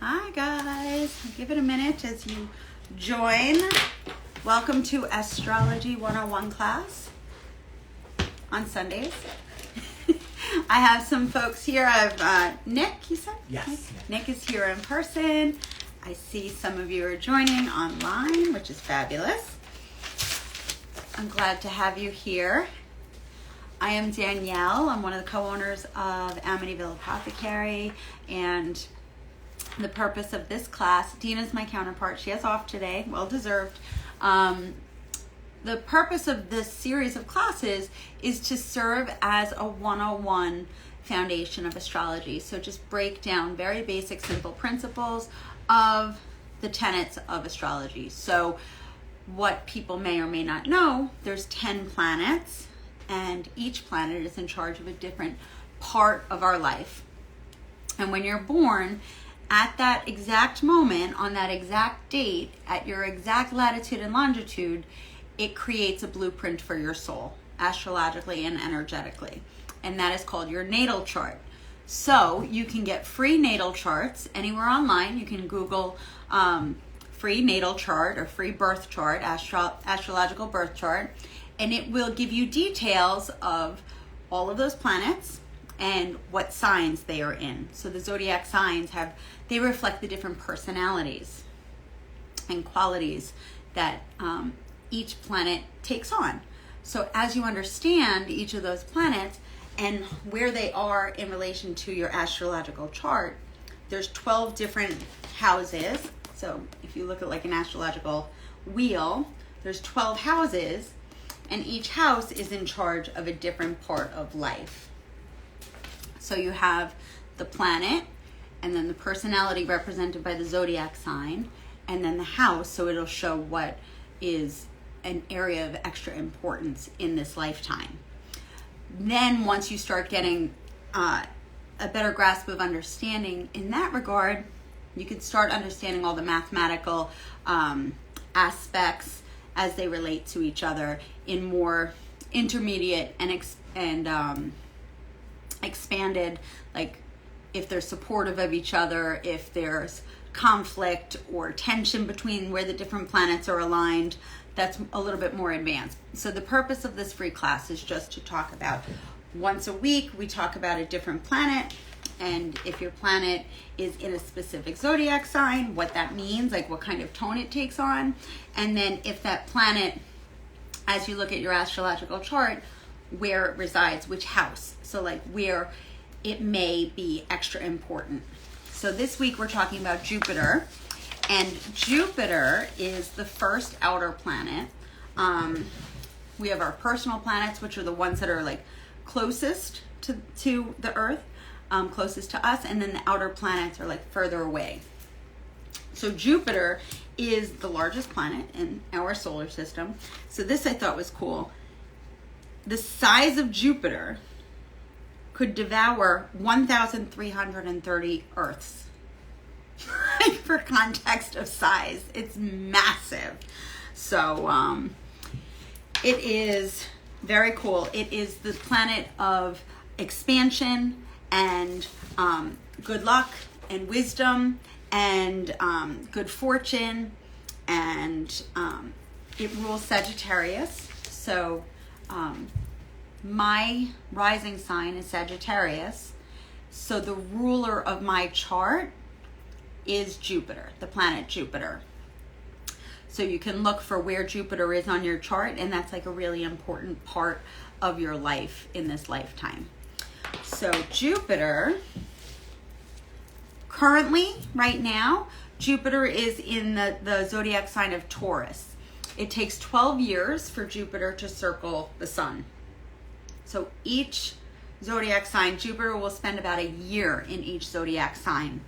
Hi guys, give it a minute as you join. Welcome to Astrology 101 class on Sundays. I have some folks here. I have Nick, you said? Yes. Nick is here in person. I see some of you are joining online, which is fabulous. I'm glad to have you here. I am Danielle. I'm one of the co-owners of Amityville Apothecary, and the purpose of this class, Dina's my counterpart. She has off today, well deserved. The purpose of this series of classes is to serve as a 101 foundation of astrology. So just break down very basic, simple principles of the tenets of astrology. So what people may or may not know, there's 10 planets, and each planet is in charge of a different part of our life. And when you're born, at that exact moment, on that exact date, at your exact latitude and longitude, it creates a blueprint for your soul, astrologically and energetically. And that is called your natal chart. So you can get free natal charts anywhere online. You can Google free natal chart or free birth chart, astrological birth chart, and it will give you details of all of those planets and what signs they are in. So the zodiac signs they reflect the different personalities and qualities that each planet takes on. So as you understand each of those planets and where they are in relation to your astrological chart, there's 12 different houses. So if you look at like an astrological wheel, there's 12 houses, and each house is in charge of a different part of life. So you have the planet, and then the personality represented by the zodiac sign, and then the house, so it'll show what is an area of extra importance in this lifetime. Then once you start getting a better grasp of understanding in that regard, you can start understanding all the mathematical aspects as they relate to each other in more intermediate and expanded, like if they're supportive of each other, if there's conflict or tension between where the different planets are aligned, that's a little bit more advanced. So the purpose of this free class is just to talk about, once a week we talk about a different planet, and if your planet is in a specific zodiac sign, what that means, like what kind of tone it takes on, and then if that planet, as you look at your astrological chart, where it resides, which house, so like where it may be extra important. So this week we're talking about Jupiter, and Jupiter is the first outer planet. We have our personal planets, which are the ones that are like closest to the Earth, closest to us, and then the outer planets are like further away. So Jupiter is the largest planet in our solar system. So this I thought was cool. The size of Jupiter could devour 1,330 Earths. For context of size, it's massive. So it is very cool. It is the planet of expansion and good luck and wisdom and good fortune, and it rules Sagittarius. So my rising sign is Sagittarius, so the ruler of my chart is Jupiter, the planet Jupiter. So you can look for where Jupiter is on your chart, and that's like a really important part of your life in this lifetime. So Jupiter, currently, right now, Jupiter is in the zodiac sign of Taurus. It takes 12 years for Jupiter to circle the sun. So each zodiac sign, Jupiter will spend about a year in each zodiac sign,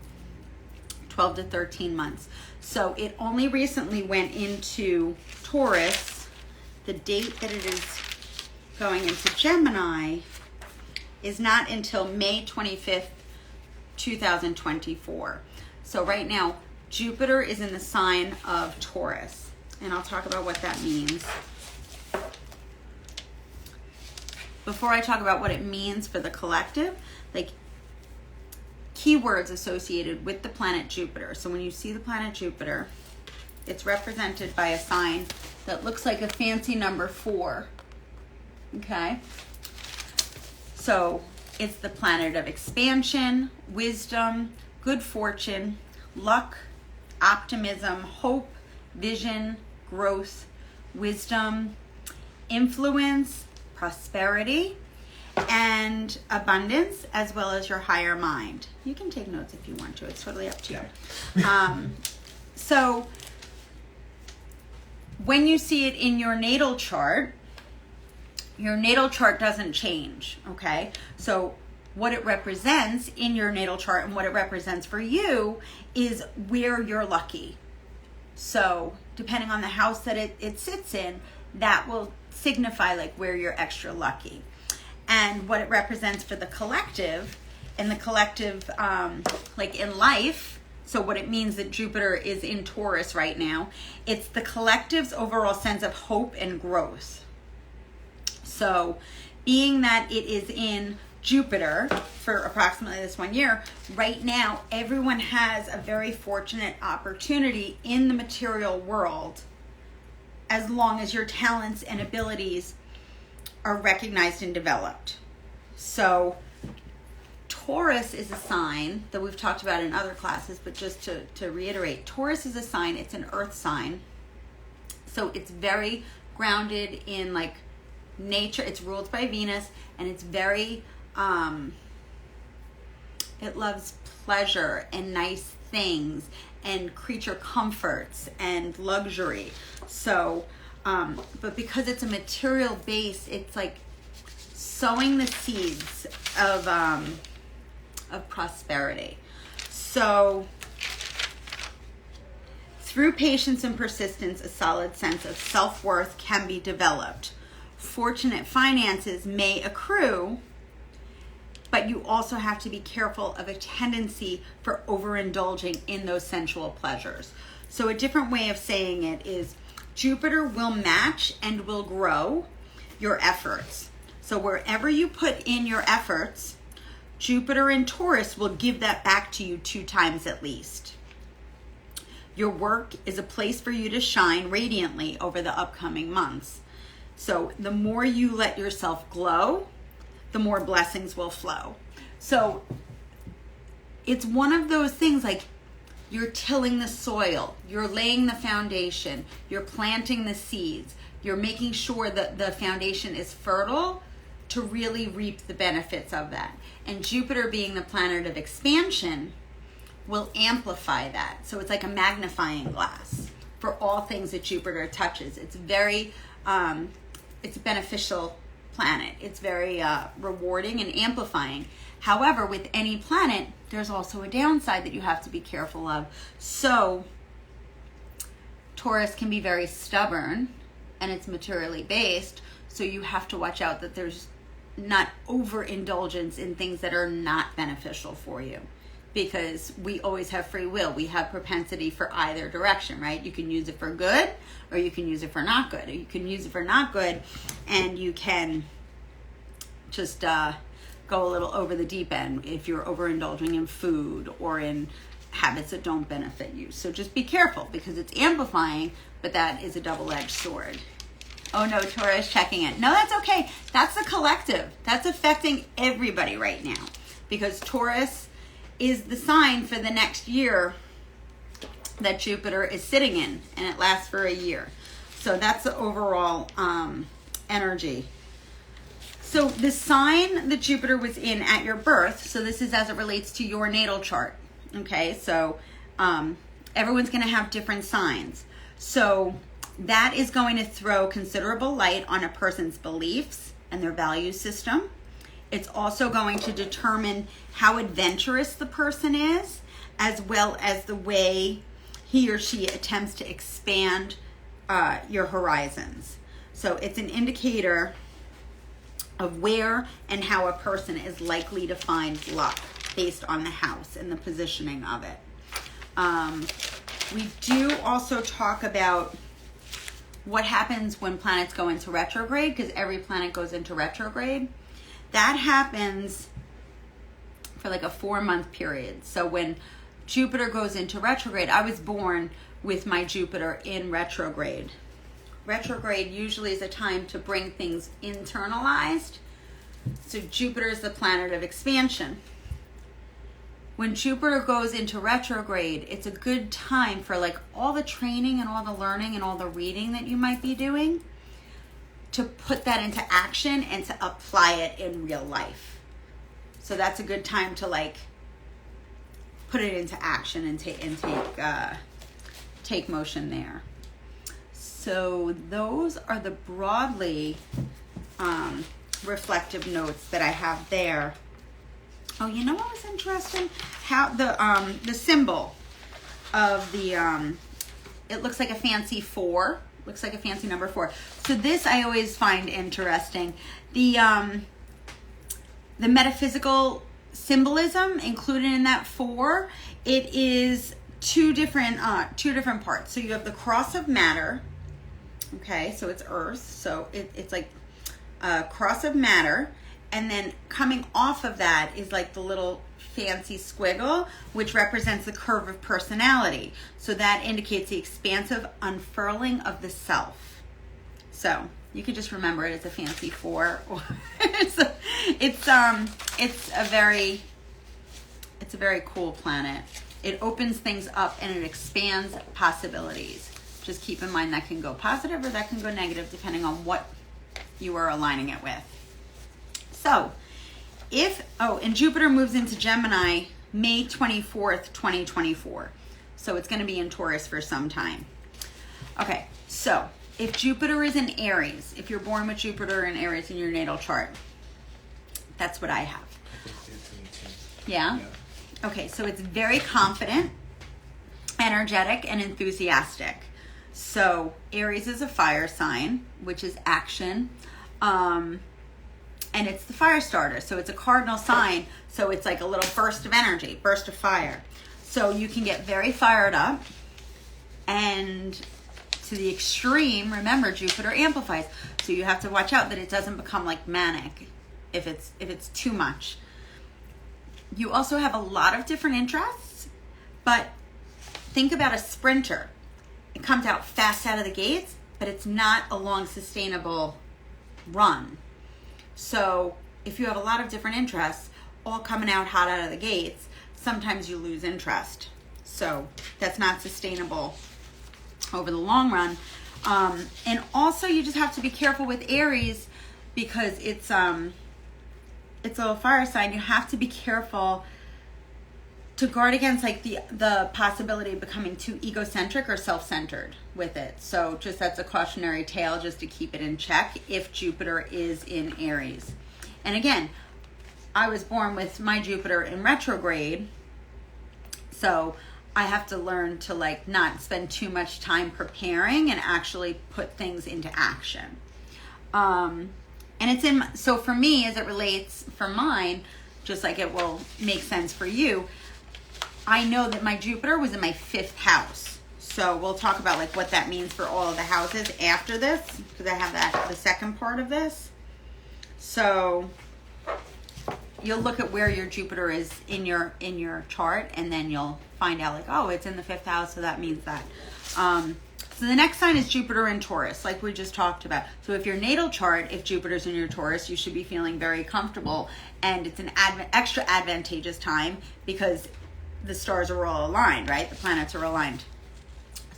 12 to 13 months. So it only recently went into Taurus. The date that it is going into Gemini is not until May 25th, 2024. So right now, Jupiter is in the sign of Taurus, and I'll talk about what that means. Before I talk about what it means for the collective, like keywords associated with the planet Jupiter. So when you see the planet Jupiter, it's represented by a sign that looks like a fancy number 4. Okay? So it's the planet of expansion, wisdom, good fortune, luck, optimism, hope, vision, growth, wisdom, influence, prosperity, and abundance, as well as your higher mind. You can take notes if you want to. It's totally up to you. So when you see it in your natal chart doesn't change, okay? So what it represents in your natal chart and what it represents for you is where you're lucky. So depending on the house that it sits in, that will signify like where you're extra lucky. And what it represents for the collective, and the collective like in life, so what it means that Jupiter is in Taurus right now, it's the collective's overall sense of hope and growth. So being that it is in Jupiter for approximately this 1 year, right now everyone has a very fortunate opportunity in the material world as long as your talents and abilities are recognized and developed. So Taurus is a sign that we've talked about in other classes, but just to reiterate, Taurus is a sign, it's an earth sign. So it's very grounded in like nature. It's ruled by Venus, and it's very, it loves pleasure and nice things and creature comforts and luxury. So, but because it's a material base, it's like sowing the seeds of prosperity. So through patience and persistence, a solid sense of self-worth can be developed. Fortunate finances may accrue, but you also have to be careful of a tendency for overindulging in those sensual pleasures. So a different way of saying it is Jupiter will match and will grow your efforts. So wherever you put in your efforts, Jupiter in Taurus will give that back to you 2 times at least. Your work is a place for you to shine radiantly over the upcoming months. So the more you let yourself glow, the more blessings will flow. So it's one of those things like you're tilling the soil, you're laying the foundation, you're planting the seeds, you're making sure that the foundation is fertile to really reap the benefits of that. And Jupiter being the planet of expansion will amplify that. So it's like a magnifying glass for all things that Jupiter touches. It's very, it's a beneficial planet. It's very rewarding and amplifying. However, with any planet, there's also a downside that you have to be careful of. So Taurus can be very stubborn and it's materially based. So you have to watch out that there's not overindulgence in things that are not beneficial for you. Because we always have free will. We have propensity for either direction, right? You can use it for good or you can use it for not good. Or you can use it for not good and you can just go a little over the deep end if you're overindulging in food or in habits that don't benefit you. So just be careful because it's amplifying, but that is a double-edged sword. Oh no, Taurus checking in. No, that's okay. That's the collective. That's affecting everybody right now because Taurus is the sign for the next year that Jupiter is sitting in, and it lasts for a year. So that's the overall energy. So the sign that Jupiter was in at your birth, so this is as it relates to your natal chart, okay? So everyone's going to have different signs. So that is going to throw considerable light on a person's beliefs and their value system. It's also going to determine how adventurous the person is, as well as the way he or she attempts to expand your horizons. So it's an indicator of where and how a person is likely to find luck based on the house and the positioning of it. We do also talk about what happens when planets go into retrograde, because every planet goes into retrograde. That happens for like a 4-month period. So when Jupiter goes into retrograde, I was born with my Jupiter in retrograde. Retrograde usually is a time to bring things internalized. So Jupiter is the planet of expansion. When Jupiter goes into retrograde, it's a good time for like all the training and all the learning and all the reading that you might be doing to put that into action and to apply it in real life. So that's a good time to like put it into action and take motion there. So those are the broadly reflective notes that I have there. Oh, you know what was interesting? How the symbol of the it looks like a fancy 4. Looks like a fancy number 4. So this I always find interesting. The metaphysical symbolism included in that 4. It is two different parts. So you have the cross of matter. Okay, so it's Earth. So it's like a cross of matter. And then coming off of that is like the little fancy squiggle, which represents the curve of personality. So that indicates the expansive unfurling of the self. So you could just remember it as a fancy 4. It's a very cool planet. It opens things up and it expands possibilities. Just keep in mind that can go positive or that can go negative depending on what you are aligning it with. So, and Jupiter moves into Gemini May 24th, 2024. So it's going to be in Taurus for some time. Okay, so if Jupiter is in Aries, if you're born with Jupiter in Aries in your natal chart, that's what I have. Yeah? Okay, so it's very confident, energetic, and enthusiastic. So Aries is a fire sign, which is action. And it's the fire starter. So it's a cardinal sign. So it's like a little burst of energy, burst of fire. So you can get very fired up. And to the extreme, remember, Jupiter amplifies. So you have to watch out that it doesn't become like manic if it's too much. You also have a lot of different interests. But think about a sprinter. It comes out fast out of the gates, but it's not a long, sustainable run. So if you have a lot of different interests all coming out hot out of the gates, sometimes you lose interest. So that's not sustainable over the long run. And also you just have to be careful with Aries because it's a fire sign. You have to be careful to guard against like the possibility of becoming too egocentric or self-centered with it. So just that's a cautionary tale just to keep it in check if Jupiter is in Aries. And again, I was born with my Jupiter in retrograde, so I have to learn to like not spend too much time preparing and actually put things into action. And so for me, as it relates for mine, just like it will make sense for you, I know that my Jupiter was in my 5th house. So we'll talk about like what that means for all of the houses after this, because I have the second part of this. So you'll look at where your Jupiter is in your chart, and then you'll find out like, oh, it's in the 5th house, so that means that. So the next sign is Jupiter in Taurus, like we just talked about. So if your natal chart, if Jupiter's in your Taurus, you should be feeling very comfortable, and it's an extra advantageous time because the stars are all aligned, right? The planets are aligned.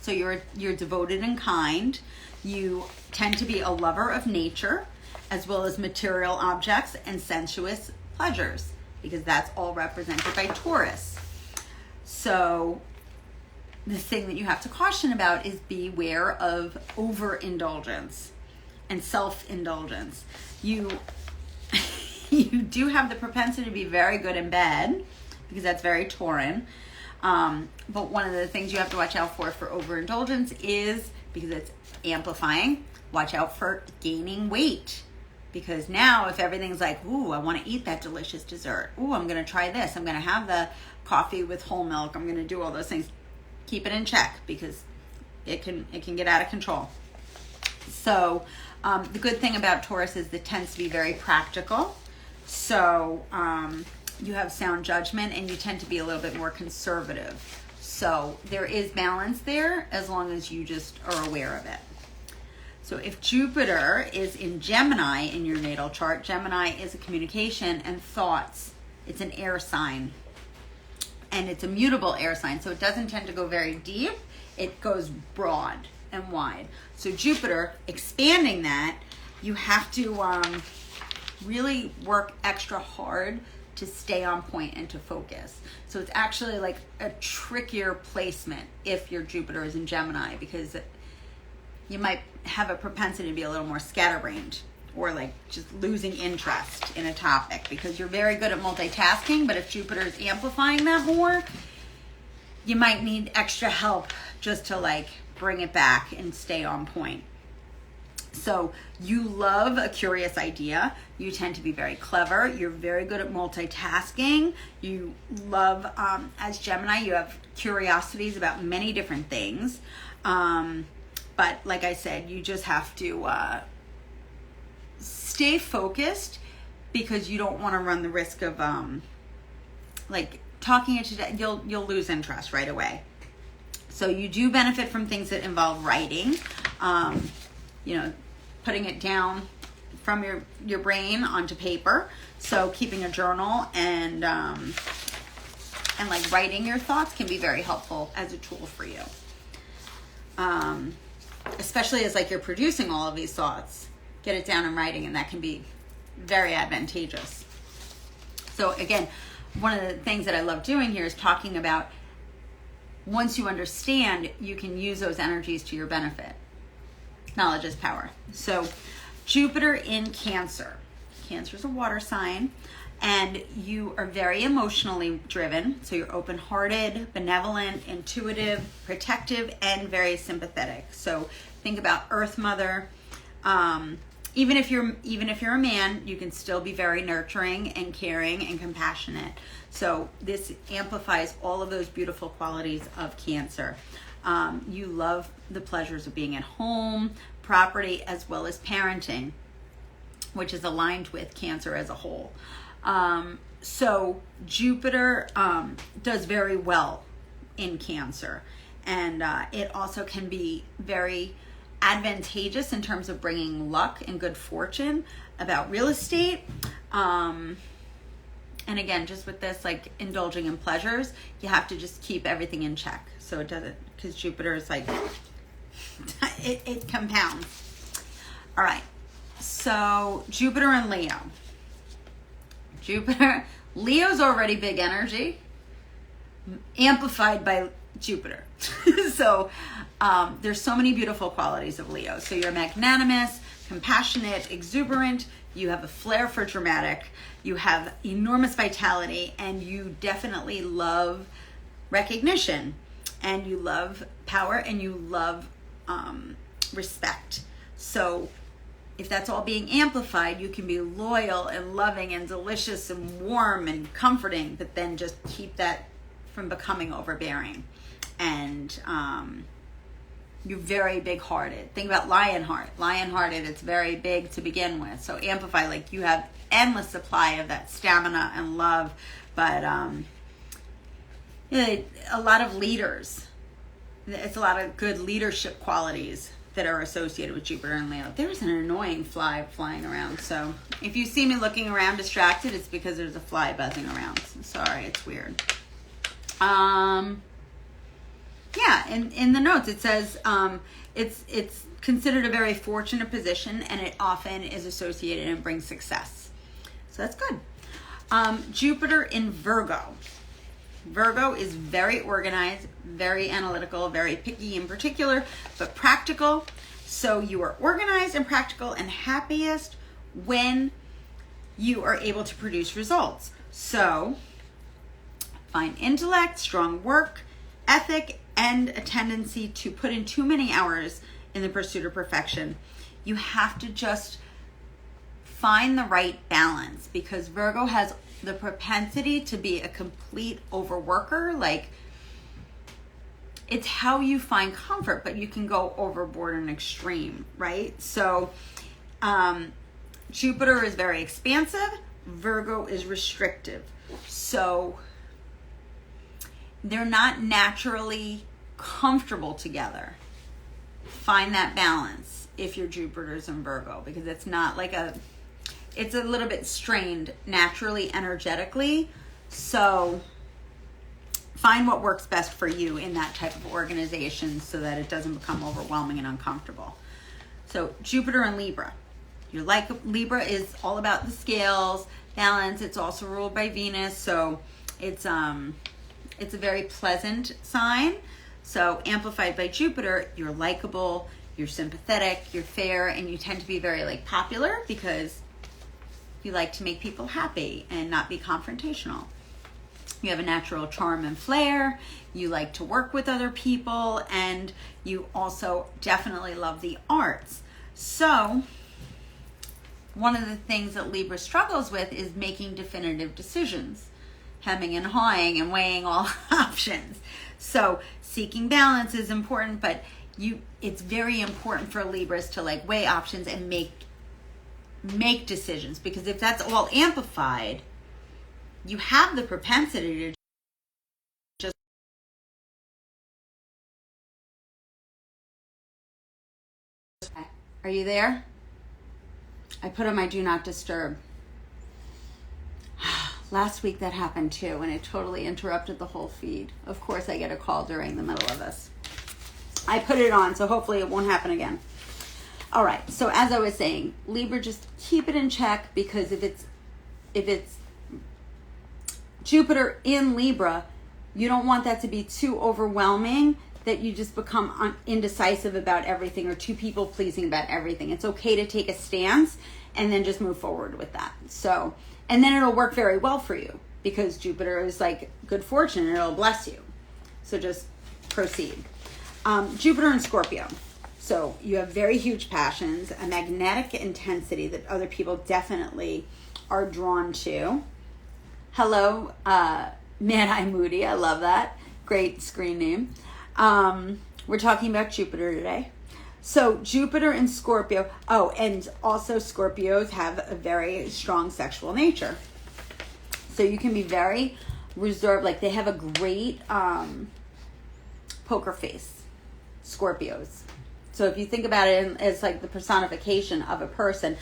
So you're devoted and kind. You tend to be a lover of nature, as well as material objects and sensuous pleasures, because that's all represented by Taurus. So the thing that you have to caution about is beware of overindulgence and self-indulgence. You do have the propensity to be very good in bed, because that's very Tauran. But one of the things you have to watch out for overindulgence is, because it's amplifying, watch out for gaining weight. Because now if everything's like, ooh, I want to eat that delicious dessert. Ooh, I'm going to try this. I'm going to have the coffee with whole milk. I'm going to do all those things. Keep it in check, because it can get out of control. So the good thing about Taurus is it tends to be very practical. So you have sound judgment, and you tend to be a little bit more conservative. So there is balance there as long as you just are aware of it. So if Jupiter is in Gemini in your natal chart, Gemini is a communication and thoughts. It's an air sign. And it's a mutable air sign, so it doesn't tend to go very deep. It goes broad and wide. So Jupiter, expanding that, you have to really work extra hard to stay on point and to focus. So it's actually like a trickier placement if your Jupiter is in Gemini, because you might have a propensity to be a little more scatterbrained or like just losing interest in a topic because you're very good at multitasking, but if Jupiter is amplifying that more, you might need extra help just to like bring it back and stay on point. So you love a curious idea. You tend to be very clever. You're very good at multitasking. You love, as Gemini, you have curiosities about many different things. But like I said, you just have to stay focused because you don't want to run the risk of like talking it to you'll lose interest right away. So you do benefit from things that involve writing, putting it down from your brain onto paper. So keeping a journal and like writing your thoughts can be very helpful as a tool for you. Especially as like you're producing all of these thoughts, get it down in writing, and that can be very advantageous. So again, one of the things that I love doing here is talking about once you understand, you can use those energies to your benefit. Knowledge is power. So Jupiter in Cancer. Cancer is a water sign, and you are very emotionally driven. So you're open-hearted, benevolent, intuitive, protective, and very sympathetic. So think about Earth Mother. Even if you're a man, you can still be very nurturing and caring and compassionate. So this amplifies all of those beautiful qualities of Cancer. You love the pleasures of being at home, property, as well as parenting, which is aligned with Cancer as a whole. So Jupiter does very well in Cancer, and it also can be very advantageous in terms of bringing luck and good fortune about real estate. And again, just with this, like indulging in pleasures, you have to just keep everything in check. So it doesn't, because Jupiter is like, it compounds. All right. So Jupiter and Leo. Leo's already big energy, amplified by Jupiter. So there's so many beautiful qualities of Leo. So you're magnanimous, compassionate, exuberant. You have a flair for dramatic. You have enormous vitality, and you definitely love recognition, and you love power, and you love respect. So if that's all being amplified, you can be loyal and loving and delicious and warm and comforting, but then just keep that from becoming overbearing. And you're very big-hearted. Think about Lionheart. Lionhearted, it's very big to begin with. So amplify, like you have endless supply of that stamina and love. But a lot of leaders. It's a lot of good leadership qualities that are associated with Jupiter and Leo. There's an annoying fly flying around. So if you see me looking around distracted, it's because there's a fly buzzing around. Sorry, it's weird. Yeah, in the notes it says it's considered a very fortunate position, and it often is associated and brings success. So that's good. Jupiter in Virgo. Virgo is very organized, very analytical, very picky in particular, but practical. So you are organized and practical and happiest when you are able to produce results. So fine intellect, strong work ethic, and a tendency to put in too many hours in the pursuit of perfection. You have to just find the right balance, because Virgo has the propensity to be a complete overworker. Like, it's how you find comfort, but you can go overboard and extreme, right? So Jupiter is very expansive, Virgo is restrictive. So they're not naturally comfortable together. Find that balance if your Jupiter's in Virgo, because it's not like it's a little bit strained naturally, energetically. So find what works best for you in that type of organization so that it doesn't become overwhelming and uncomfortable. So Jupiter and Libra. Libra is all about the scales, balance. It's also ruled by Venus, so it's a very pleasant sign. So amplified by Jupiter, you're likable, you're sympathetic, you're fair, and you tend to be very like popular because you like to make people happy and not be confrontational. You have a natural charm and flair. You like to work with other people, and you also definitely love the arts. So one of the things that Libra struggles with is making definitive decisions, hemming and hawing and weighing all options. So seeking balance is important, but it's very important for Libras to like weigh options and make decisions, because if that's all amplified, you have the propensity to just... Are you there? I put on my do not disturb. Last week that happened too, and it totally interrupted the whole feed. Of course, I get a call during the middle of this. I put it on, so hopefully it won't happen again. All right, so as I was saying, Libra, just keep it in check, because if it's Jupiter in Libra, you don't want that to be too overwhelming that you just become indecisive about everything or too people pleasing about everything. It's okay to take a stance and then just move forward with that. So, and then it'll work very well for you, because Jupiter is like good fortune and it'll bless you. So just proceed. Jupiter and Scorpio. So you have very huge passions, a magnetic intensity that other people definitely are drawn to. Hello, Mad Eye Moody. I love that. Great screen name. We're talking about Jupiter today. So Jupiter and Scorpio. Oh, and also Scorpios have a very strong sexual nature. So you can be very reserved. Like they have a great poker face, Scorpios. So if you think about it as like the personification of a person,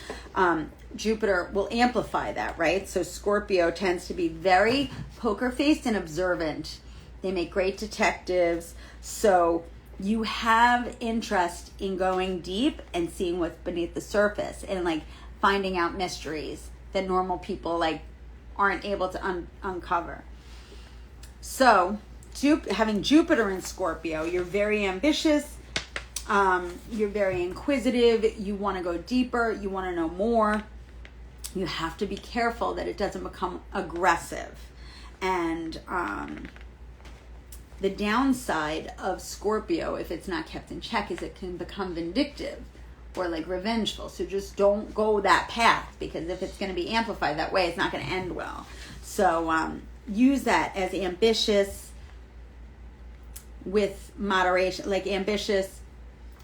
Jupiter will amplify that, right? So Scorpio tends to be very poker-faced and observant. They make great detectives. So you have interest in going deep and seeing what's beneath the surface and like finding out mysteries that normal people like aren't able to uncover. So having Jupiter in Scorpio, you're very ambitious. You're very inquisitive. You want to go deeper. You want to know more. You have to be careful that it doesn't become aggressive. And the downside of Scorpio, if it's not kept in check, is it can become vindictive or like revengeful. So just don't go that path, because if it's going to be amplified that way, it's not going to end well. So use that as ambitious with moderation, like ambitious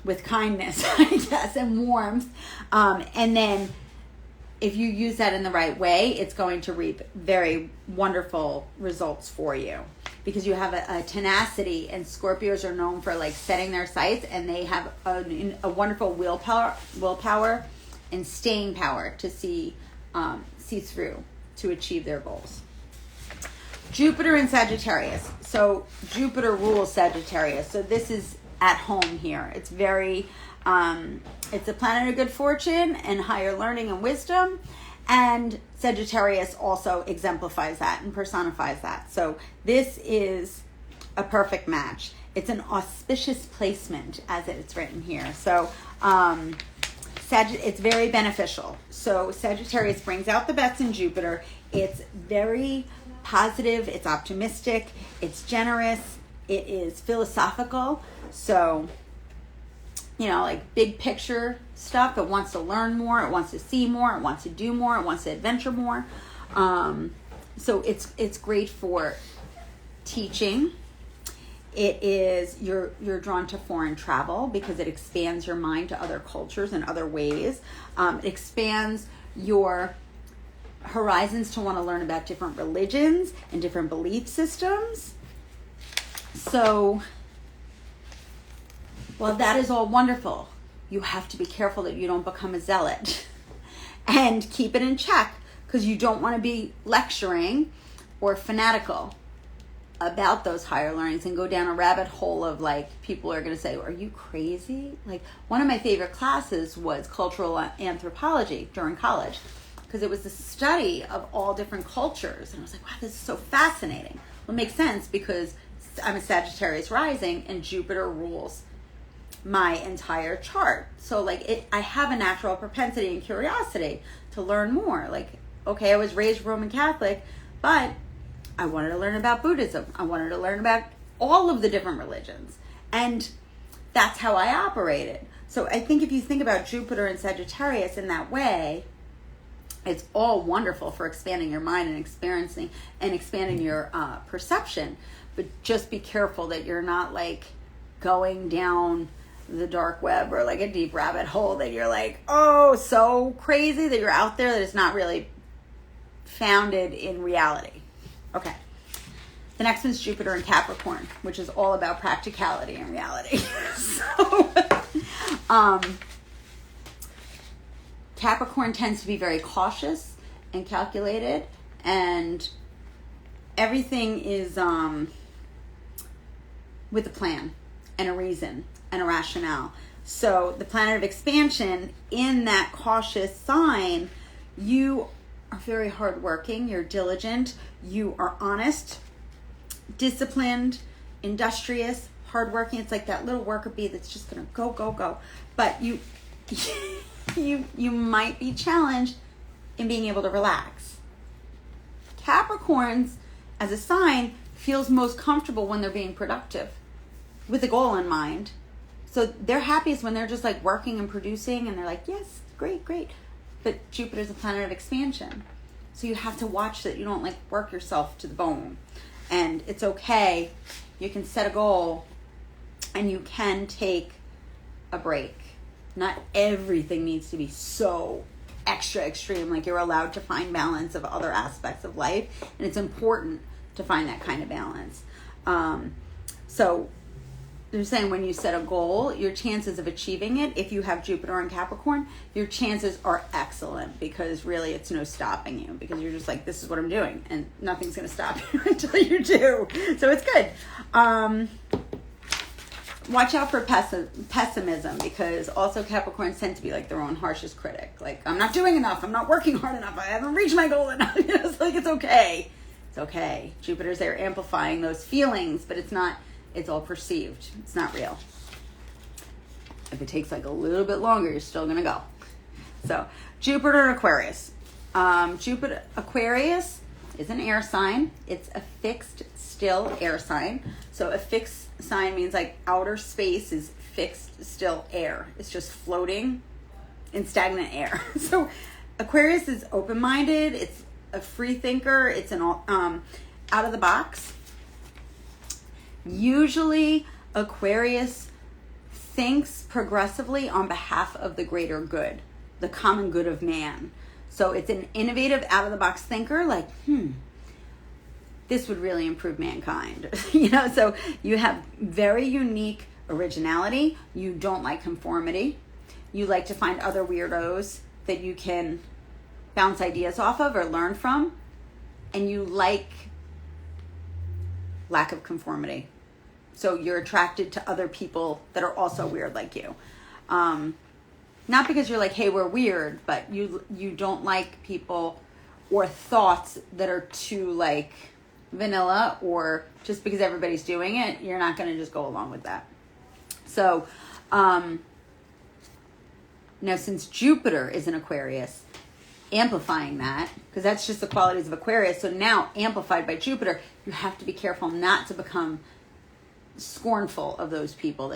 with kindness, I guess, and warmth. And then if you use that in the right way, it's going to reap very wonderful results for you, because you have a tenacity, and Scorpios are known for like setting their sights, and they have a wonderful willpower and staying power to see through to achieve their goals. Jupiter in Sagittarius. So Jupiter rules Sagittarius. So this is at home here. It's very, it's a planet of good fortune and higher learning and wisdom. And Sagittarius also exemplifies that and personifies that. So this is a perfect match. It's an auspicious placement, as it's written here. So it's very beneficial. So Sagittarius brings out the best in Jupiter. It's very positive. It's optimistic. It's generous. It is philosophical. So, you know, like big picture stuff. It wants to learn more. It wants to see more. It wants to do more. It wants to adventure more. So it's great for teaching. It is, you're drawn to foreign travel because it expands your mind to other cultures and other ways. It expands your horizons to want to learn about different religions and different belief systems. So, while that is all wonderful, you have to be careful that you don't become a zealot and keep it in check, because you don't want to be lecturing or fanatical about those higher learnings and go down a rabbit hole of like, people are going to say, are you crazy? Like, one of my favorite classes was cultural anthropology during college, because it was the study of all different cultures. And I was like, wow, this is so fascinating. Well, it makes sense because I'm a Sagittarius rising and Jupiter rules my entire chart. So like I have a natural propensity and curiosity to learn more. Like, okay, I was raised Roman Catholic, but I wanted to learn about Buddhism. I wanted to learn about all of the different religions. And that's how I operated. So I think if you think about Jupiter and Sagittarius in that way, it's all wonderful for expanding your mind and expanding your perception. But just be careful that you're not like going down the dark web or like a deep rabbit hole that you're like, oh, so crazy that you're out there that it's not really founded in reality. Okay. The next one's Jupiter in Capricorn, which is all about practicality and reality. So, Capricorn tends to be very cautious and calculated, and everything is with a plan and a reason and a rationale. So the planet of expansion in that cautious sign, you are very hardworking, you're diligent, you are honest, disciplined, industrious, hardworking. It's like that little worker bee that's just gonna go, go, go. But you might be challenged in being able to relax. Capricorns, as a sign, feels most comfortable when they're being productive with a goal in mind. So they're happiest when they're just like working and producing and they're like, yes, great, great. But Jupiter's a planet of expansion. So you have to watch that you don't like work yourself to the bone. And it's okay. You can set a goal and you can take a break. Not everything needs to be so extra extreme. Like, you're allowed to find balance of other aspects of life. And it's important to find that kind of balance. So they're saying when you set a goal, your chances of achieving it, if you have Jupiter in Capricorn, your chances are excellent, because really it's no stopping you, because you're just like, this is what I'm doing, and nothing's going to stop you until you do. So it's good. Watch out for pessimism, because also Capricorns tend to be like their own harshest critic. Like, I'm not doing enough. I'm not working hard enough. I haven't reached my goal enough. You know, it's like, it's okay. It's okay. Jupiter's there amplifying those feelings, but it's not. It's all perceived. It's not real. If it takes like a little bit longer, you're still going to go. So, Jupiter and Aquarius. Jupiter, Aquarius is an air sign. It's a fixed, still air sign. So, a fixed sign means like outer space is fixed, still air. It's just floating in stagnant air. So, Aquarius is open-minded. It's a free thinker. It's an out of the box. Usually, Aquarius thinks progressively on behalf of the greater good, the common good of man. So it's an innovative, out-of-the-box thinker, like, this would really improve mankind. You know, so you have very unique originality. You don't like conformity. You like to find other weirdos that you can bounce ideas off of or learn from. And you like lack of conformity. So you're attracted to other people that are also weird like you. Not because you're like, hey, we're weird, but you don't like people or thoughts that are too like vanilla, or just because everybody's doing it, you're not going to just go along with that. So now, since Jupiter is in Aquarius, amplifying that, because that's just the qualities of Aquarius, so now amplified by Jupiter, you have to be careful not to become scornful of those people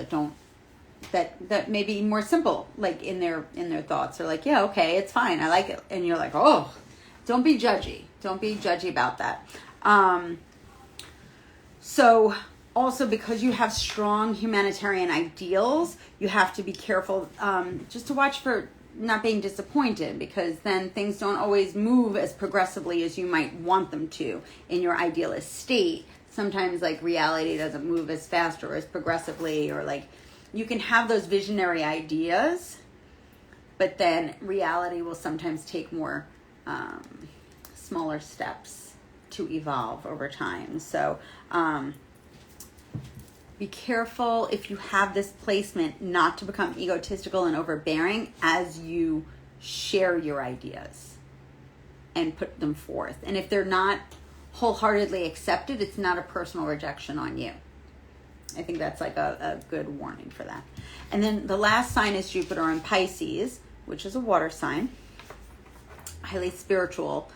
that may be more simple, like in their thoughts, or like, yeah, okay, it's fine, I like it, and you're like, oh, don't be judgy about that. So also, because you have strong humanitarian ideals, you have to be careful just to watch for not being disappointed, because then things don't always move as progressively as you might want them to in your idealist state. Sometimes like reality doesn't move as fast or as progressively, or like you can have those visionary ideas, but then reality will sometimes take more smaller steps to evolve over time. So be careful if you have this placement not to become egotistical and overbearing as you share your ideas and put them forth. And if they're not wholeheartedly accepted, it's not a personal rejection on you. I think that's like a good warning for that. And then the last sign is Jupiter in Pisces, which is a water sign, highly spiritual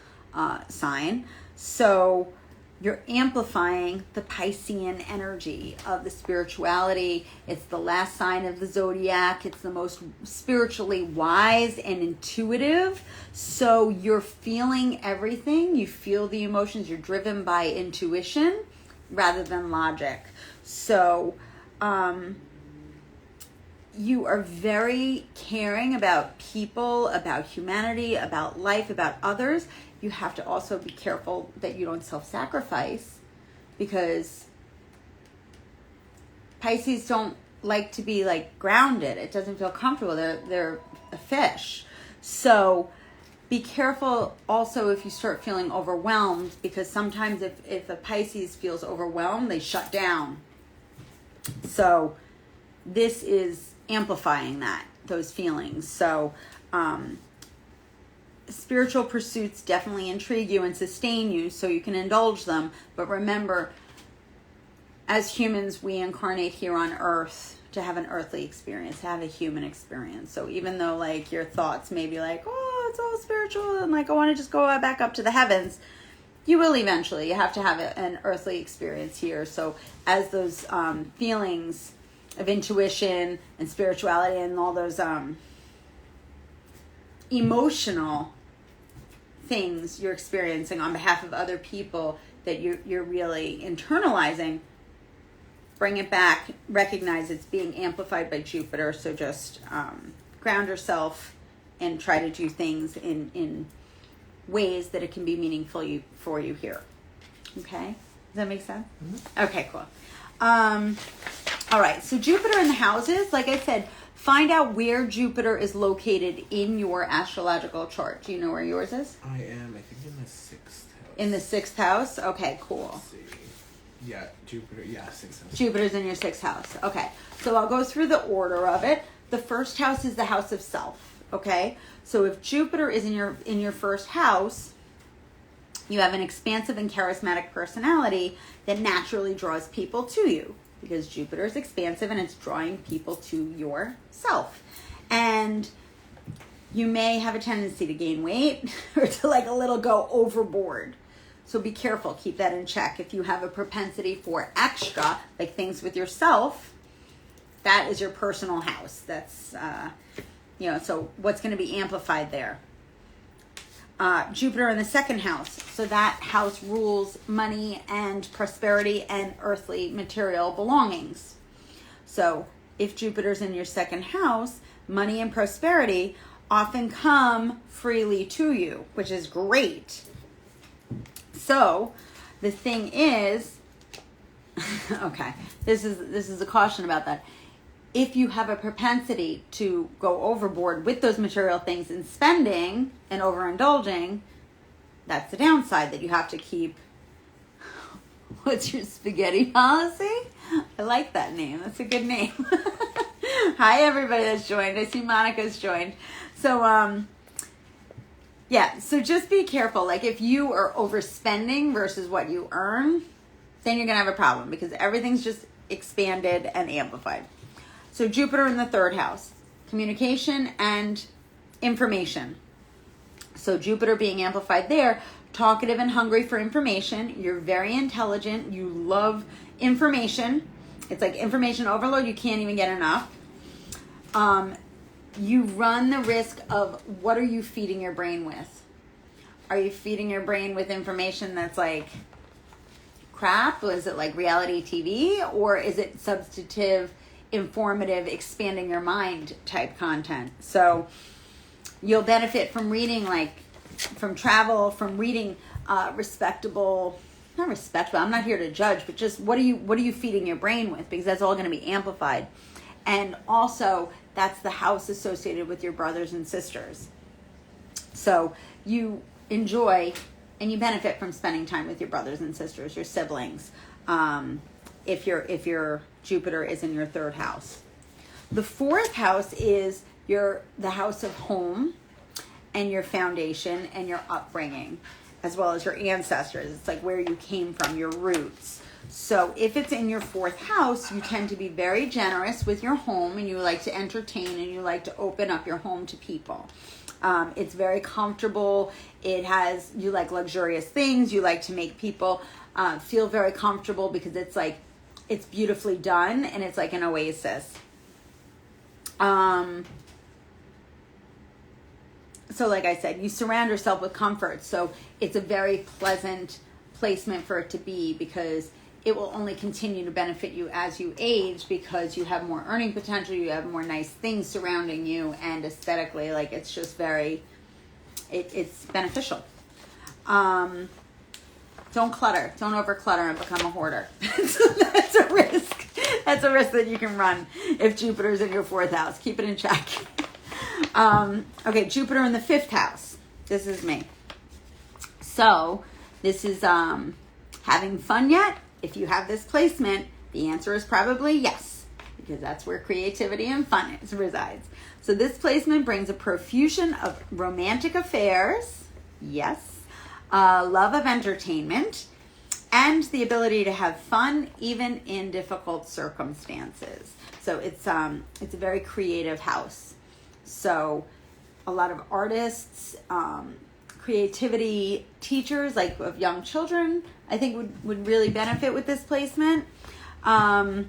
sign. So you're amplifying the Piscean energy of the spirituality. It's the last sign of the zodiac. It's the most spiritually wise and intuitive. So you're feeling everything. You feel the emotions. You're driven by intuition rather than logic. So you are very caring about people, about humanity, about life, about others. You have to also be careful that you don't self-sacrifice, because Pisces don't like to be like grounded. It doesn't feel comfortable. They're a fish. So be careful also if you start feeling overwhelmed, because sometimes if a Pisces feels overwhelmed, they shut down. So this is amplifying those feelings. So spiritual pursuits definitely intrigue you and sustain you, so you can indulge them. But remember, as humans, we incarnate here on earth to have an earthly experience, to have a human experience. So even though like your thoughts may be like, oh, it's all spiritual and like I want to just go back up to the heavens, you will eventually. You have to have an earthly experience here. So as those feelings of intuition and spirituality and all those emotional things you're experiencing on behalf of other people that you're really internalizing, bring it back, recognize it's being amplified by Jupiter. So just ground yourself and try to do things in ways that it can be meaningful for you here. Okay? Does that make sense? Mm-hmm. Okay, cool. All right, so Jupiter in the houses, like I said, find out where Jupiter is located in your astrological chart. Do you know where yours is? I am, I think, in the 6th house. In the 6th house? Okay, cool. Let's see. Yeah, Jupiter, 6th house. Jupiter's in your 6th house. Okay, so I'll go through the order of it. The first house is the house of self, okay? So if Jupiter is in your first house, you have an expansive and charismatic personality that naturally draws people to you, because Jupiter is expansive and it's drawing people to yourself. And you may have a tendency to gain weight or to like a little go overboard. So be careful, keep that in check. If you have a propensity for extra, like things with yourself, that is your personal house. That's, so what's going to be amplified there? Jupiter in the 2nd house. So that house rules money and prosperity and earthly material belongings. So if Jupiter's in your 2nd house, money and prosperity often come freely to you, which is great. So the thing is, okay, this is a caution about that. If you have a propensity to go overboard with those material things and spending and overindulging, that's the downside that you have to keep. What's your spaghetti policy? I like that name. That's a good name. Hi, everybody that's joined. I see Monica's joined. So, so just be careful. Like if you are overspending versus what you earn, then you're going to have a problem, because everything's just expanded and amplified. So Jupiter in the 3rd house, communication and information. So Jupiter being amplified there, talkative and hungry for information. You're very intelligent. You love information. It's like information overload. You can't even get enough. You run the risk of, what are you feeding your brain with? Are you feeding your brain with information that's like crap? Is it like reality TV? Or is it substantive, informative, expanding your mind type content? So You'll benefit from reading, like from travel, from reading respectable, not respectable, I'm not here to judge, but just what are you feeding your brain with? Because that's all going to be amplified. And also, that's the house associated with your brothers and sisters. So you enjoy and you benefit from spending time with your brothers and sisters, your siblings, if your Jupiter is in your third house. The fourth house is the house of home and your foundation and your upbringing, as well as your ancestors. It's like where you came from, your roots. So if it's in your fourth house, you tend to be very generous with your home, and you like to entertain, and you like to open up your home to people. It's very comfortable. You like luxurious things. You like to make people feel very comfortable because it's beautifully done, and it's like an oasis. So like I said, you surround yourself with comfort. So it's a very pleasant placement for it to be, because it will only continue to benefit you as you age, because you have more earning potential, you have more nice things surrounding you, and aesthetically, like, it's just it's beneficial. Don't clutter. Don't overclutter and become a hoarder. That's a risk. That's a risk that you can run if Jupiter's in your fourth house. Keep it in check. Okay, Jupiter in the fifth house. This is me. So this is having fun yet? If you have this placement, the answer is probably yes, because that's where creativity and fun resides. So this placement brings a profusion of romantic affairs, yes, love of entertainment, and the ability to have fun even in difficult circumstances. So it's a very creative house. So a lot of artists, creativity teachers, like of young children, I think would really benefit with this placement. Parenting.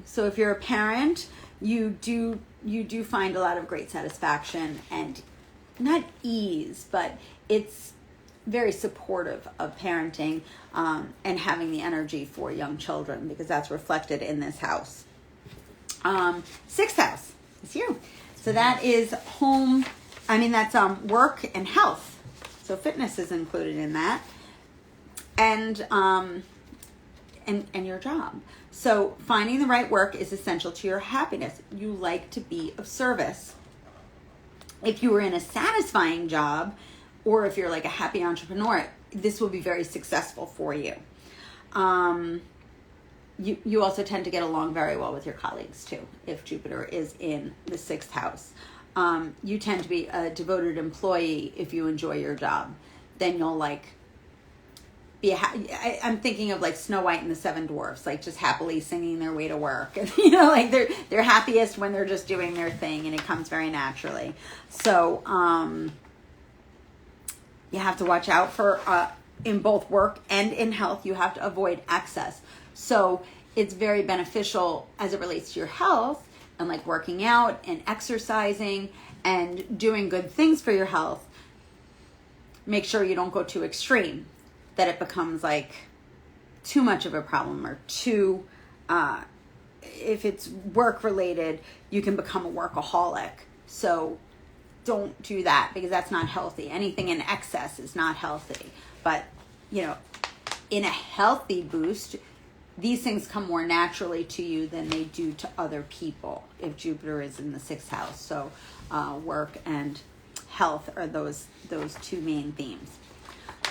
So if you're a parent, you do find a lot of great satisfaction and not ease, but it's very supportive of parenting and having the energy for young children, because that's reflected in this house. Sixth house is you. So that is home. That's work and health. So fitness is included in that. And your job. So finding the right work is essential to your happiness. You like to be of service. If you were in a satisfying job, or if you're like a happy entrepreneur, this will be very successful for you. You also tend to get along very well with your colleagues too, if Jupiter is in the sixth house. You tend to be a devoted employee if you enjoy your job. Then you'll I'm thinking of like Snow White and the Seven Dwarfs, like just happily singing their way to work. And, like they're happiest when they're just doing their thing, and it comes very naturally. So you have to watch out for, in both work and in health, you have to avoid excess. So it's very beneficial as it relates to your health, and like working out and exercising and doing good things for your health. Make sure you don't go too extreme, that it becomes like too much of a problem, or too, if it's work related, you can become a workaholic. So don't do that, because that's not healthy. Anything in excess is not healthy. But, in a healthy boost, these things come more naturally to you than they do to other people if Jupiter is in the sixth house. So work and health are those two main themes.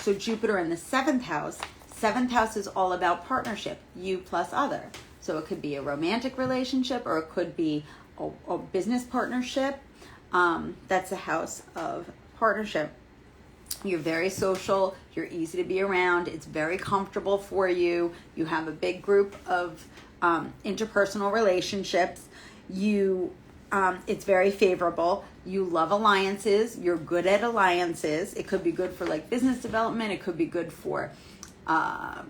So Jupiter in the seventh house is all about partnership, you plus other. So it could be a romantic relationship, or it could be a business partnership. That's a house of partnership. You're very social, you're easy to be around, it's very comfortable for you, you have a big group of interpersonal relationships, it's very favorable, you love alliances, you're good at alliances. It could be good for like business development, it could be good for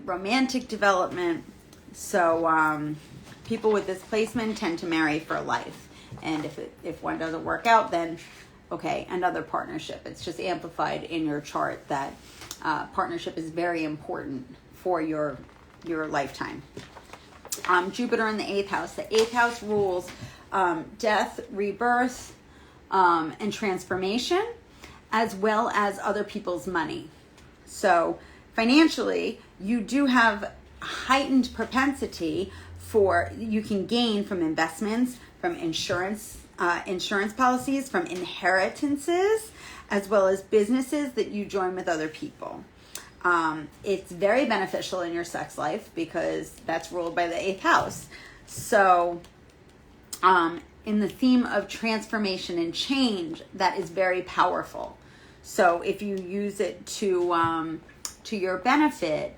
romantic development. So people with this placement tend to marry for life, and if one doesn't work out, then okay, another partnership. It's just amplified in your chart that partnership is very important for your lifetime. Jupiter in the eighth house. The eighth house rules death, rebirth, and transformation, as well as other people's money. So financially, you do have heightened propensity for, you can gain from investments, from insurance policies, from inheritances, as well as businesses that you join with other people. It's very beneficial in your sex life because that's ruled by the 8th house. So in the theme of transformation and change, that is very powerful. So if you use it to your benefit,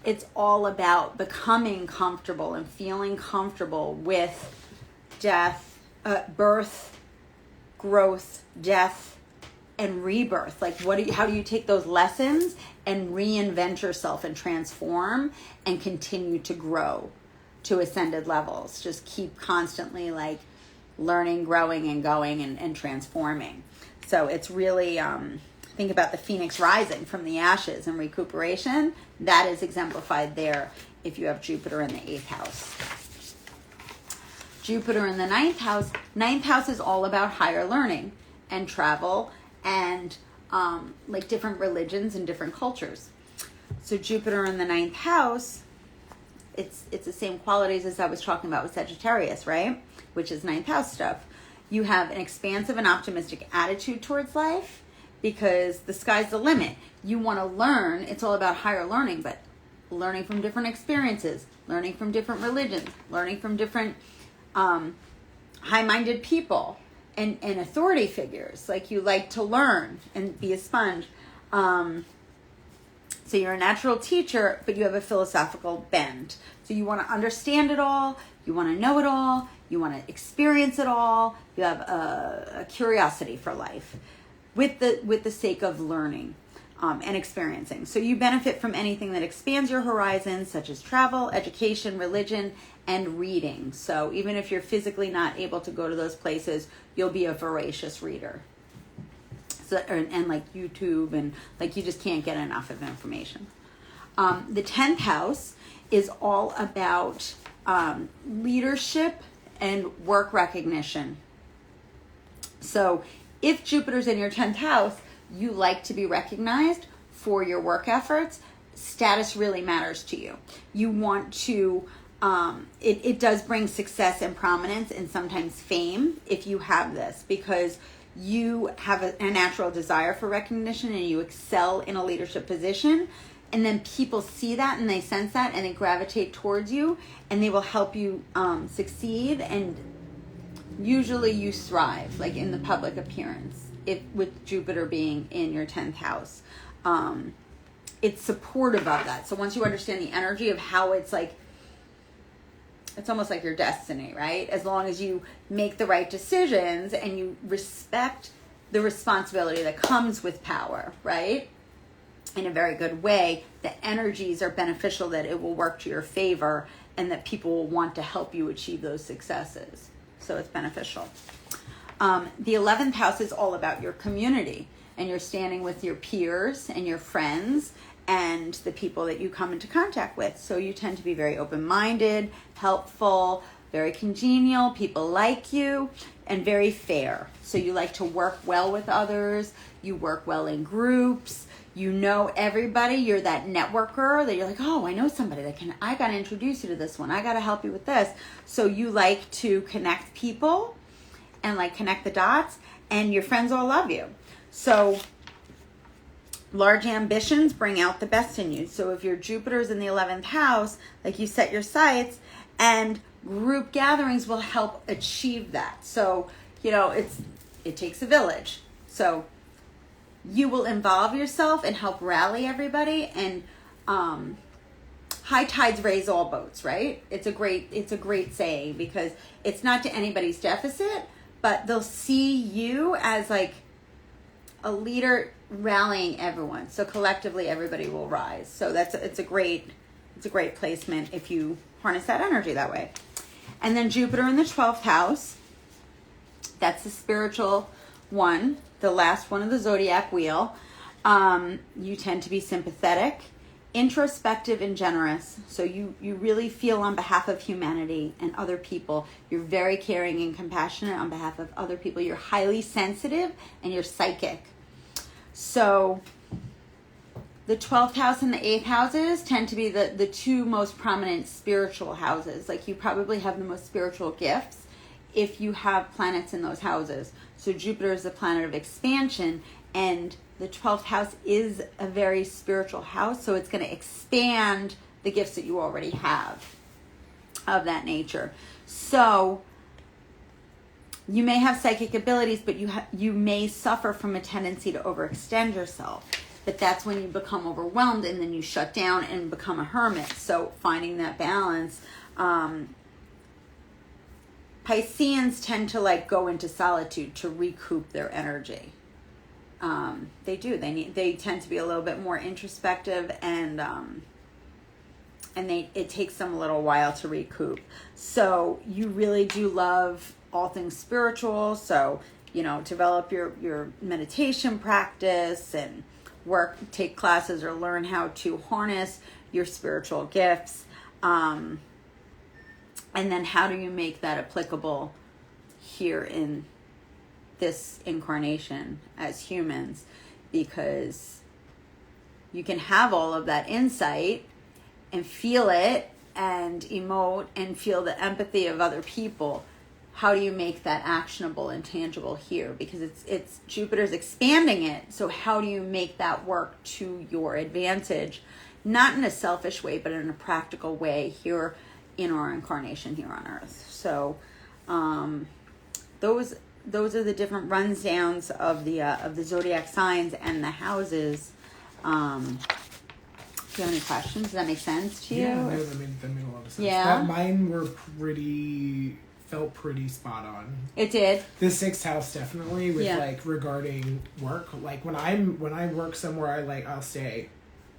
it's all about becoming comfortable and feeling comfortable with death, birth, growth, death, and rebirth. Like, how do you take those lessons and reinvent yourself and transform and continue to grow to ascended levels? Just keep constantly like learning, growing, and going and transforming. So it's really, think about the phoenix rising from the ashes and recuperation. That is exemplified there if you have Jupiter in the 8th house. Jupiter in the 9th house. 9th house is all about higher learning and travel and like different religions and different cultures. So Jupiter in the 9th house, it's the same qualities as I was talking about with Sagittarius, right? Which is 9th house stuff. You have an expansive and optimistic attitude towards life because the sky's the limit. You want to learn. It's all about higher learning, but learning from different experiences, learning from different religions, learning from different high-minded people and authority figures. Like, you like to learn and be a sponge. So you're a natural teacher, but you have a philosophical bend. So you want to understand it all. You want to know it all. You want to experience it all. You have a curiosity for life with the sake of learning and experiencing. So you benefit from anything that expands your horizons, such as travel, education, religion, and reading. So even if you're physically not able to go to those places, you'll be a voracious reader. So, and like YouTube, and like you just can't get enough of information. The 10th house is all about leadership and work recognition. So if Jupiter's in your 10th house, you like to be recognized for your work efforts. Status really matters to you. You want to, it does bring success and prominence and sometimes fame if you have this, because you have a natural desire for recognition and you excel in a leadership position, and then people see that and they sense that and they gravitate towards you and they will help you succeed, and usually you thrive like in the public appearance with Jupiter being in your 10th house. It's supportive of that. So once you understand the energy of how it's like, it's almost like your destiny, right? As long as you make the right decisions and you respect the responsibility that comes with power, right? In a very good way, the energies are beneficial, that it will work to your favor and that people will want to help you achieve those successes. So it's beneficial. The 11th house is all about your community and your standing with your peers and your friends and the people that you come into contact with. So you tend to be very open-minded, helpful, very congenial, people like you, and very fair. So you like to work well with others, you work well in groups, you know everybody, you're that networker that you're like, oh, I know somebody I got to introduce you to this one, I got to help you with this. So you like to connect people and like connect the dots, and your friends all love you. So large ambitions bring out the best in you. So if your Jupiter's in the 11th house, like, you set your sights, and group gatherings will help achieve that. So, you know, it takes a village. So you will involve yourself and help rally everybody, and high tides raise all boats, right? It's a great saying, because it's not to anybody's deficit, but they'll see you as like a leader rallying everyone. So collectively everybody will rise. So it's a great placement if you harness that energy that way. And then Jupiter in the 12th house, that's the spiritual one, the last one of the zodiac wheel. You tend to be sympathetic introspective and generous. So you really feel on behalf of humanity and other people. You're very caring and compassionate on behalf of other people. You're highly sensitive and you're psychic. So the 12th house and the 8th houses tend to be the two most prominent spiritual houses. Like, you probably have the most spiritual gifts if you have planets in those houses. So Jupiter is the planet of expansion, and the 12th house is a very spiritual house, so it's going to expand the gifts that you already have of that nature. So you may have psychic abilities, but you may suffer from a tendency to overextend yourself. But that's when you become overwhelmed and then you shut down and become a hermit. So finding that balance. Pisceans tend to like go into solitude to recoup their energy. They do. They tend to be a little bit more introspective, and it takes them a little while to recoup. So you really do love all things spiritual. So, develop your meditation practice and take classes or learn how to harness your spiritual gifts. And then how do you make that applicable here in this incarnation as humans? Because you can have all of that insight and feel it and emote and feel the empathy of other people. How do you make that actionable and tangible here? Because it's Jupiter's expanding it. So how do you make that work to your advantage? Not in a selfish way, but in a practical way here in our incarnation here on Earth. So those are the different runsdowns of the zodiac signs and the houses. Do you have any questions? Does that make sense to you? Yeah, no, that made a lot of sense. Yeah. Mine felt pretty spot on. It did. The 6th house definitely with like regarding work. Like when I work somewhere, I'll stay.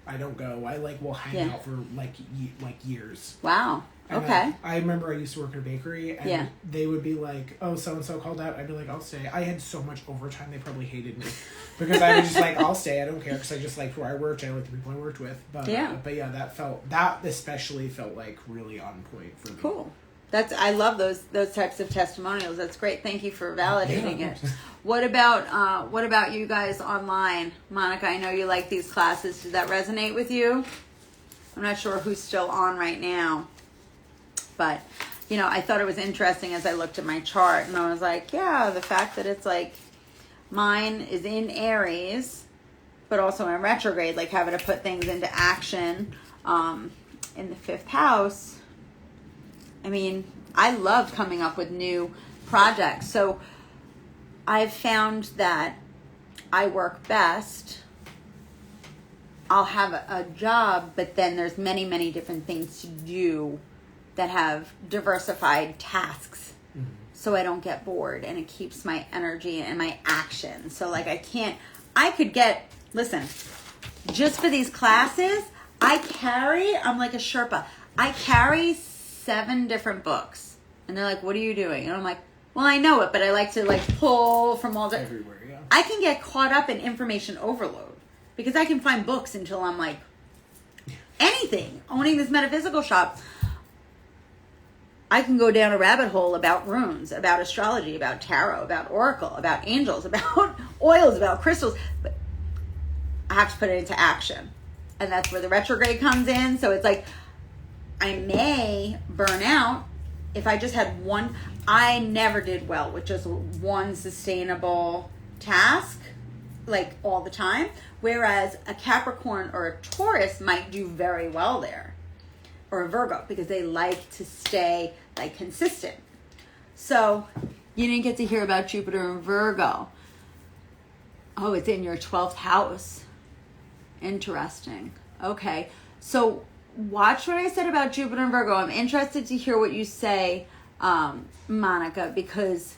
I don't go. I will hang out for like years. Wow. And okay. I remember I used to work at a bakery, and they would be like, "Oh, so and so called out." I'd be like, "I'll stay." I had so much overtime; they probably hated me because I was just like, "I'll stay. I don't care," because I just liked where I worked. I liked the people I worked with. But that especially felt like really on point for me. Cool. I love those types of testimonials. That's great. Thank you for validating it. What about you guys online? Monica, I know you like these classes. Did that resonate with you? I'm not sure who's still on right now. But, I thought it was interesting as I looked at my chart, and I was like, yeah, the fact that it's like mine is in Aries, but also in retrograde, like having to put things into action in the 5th house. I mean, I love coming up with new projects. So I've found that I work best. I'll have a job, but then there's many, many different things to do that have diversified tasks. Mm-hmm. So I don't get bored, and it keeps my energy and my action. So listen, just for these classes, I'm like a Sherpa. I carry 7 different books. And they're like, "What are you doing?" And I'm like, "Well, I know it, but I like to pull from all the..." Everywhere, yeah. I can get caught up in information overload because I can find books until I'm like, anything. Owning this metaphysical shop, I can go down a rabbit hole about runes, about astrology, about tarot, about oracle, about angels, about oils, about crystals. But I have to put it into action. And that's where the retrograde comes in. So it's like, I may burn out if I just had one. I never did well with just one sustainable task, all the time. Whereas a Capricorn or a Taurus might do very well there. Or a Virgo, because they like to stay consistent. So you didn't get to hear about Jupiter and Virgo. Oh, it's in your 12th house. Interesting. Okay. So watch what I said about Jupiter and Virgo. I'm interested to hear what you say, Monica, because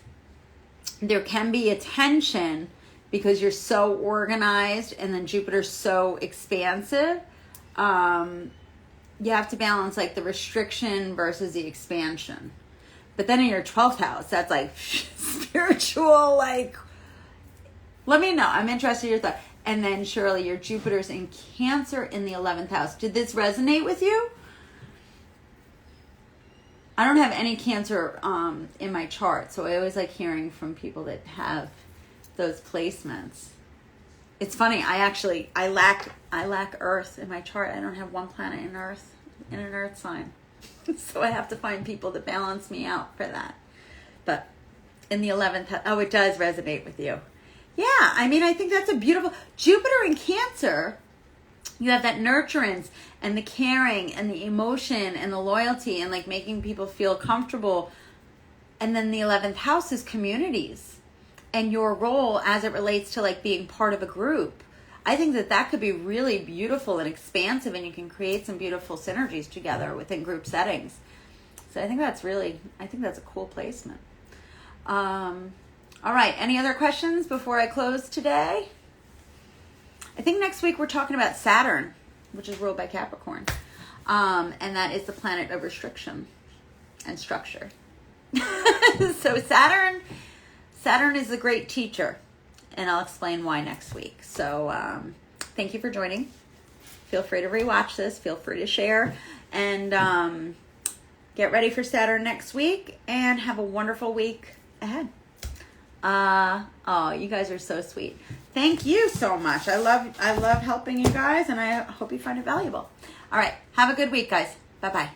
there can be a tension because you're so organized and then Jupiter's so expansive. You have to balance the restriction versus the expansion. But then in your 12th house, that's spiritual, let me know. I'm interested in your thought. And then Shirley, your Jupiter's in Cancer in the 11th house. Did this resonate with you? I don't have any Cancer in my chart, so I always like hearing from people that have those placements. It's funny. I lack Earth in my chart. I don't have one planet in an Earth sign, so I have to find people to balance me out for that. But in the 11th, oh, it does resonate with you. Yeah, I mean, I think that's a beautiful Jupiter in Cancer. You have that nurturance and the caring and the emotion and the loyalty and like making people feel comfortable. And then the 11th house is communities and your role as it relates to like being part of a group. I think that could be really beautiful and expansive, and you can create some beautiful synergies together within group settings. So I think that's a cool placement. All right, any other questions before I close today? I think next week we're talking about Saturn, which is ruled by Capricorn. And that is the planet of restriction and structure. So Saturn is a great teacher, and I'll explain why next week. So thank you for joining. Feel free to rewatch this. Feel free to share. And get ready for Saturn next week, and have a wonderful week ahead. Oh, you guys are so sweet. Thank you so much. I love helping you guys, and I hope you find it valuable. All right. Have a good week, guys. Bye-bye.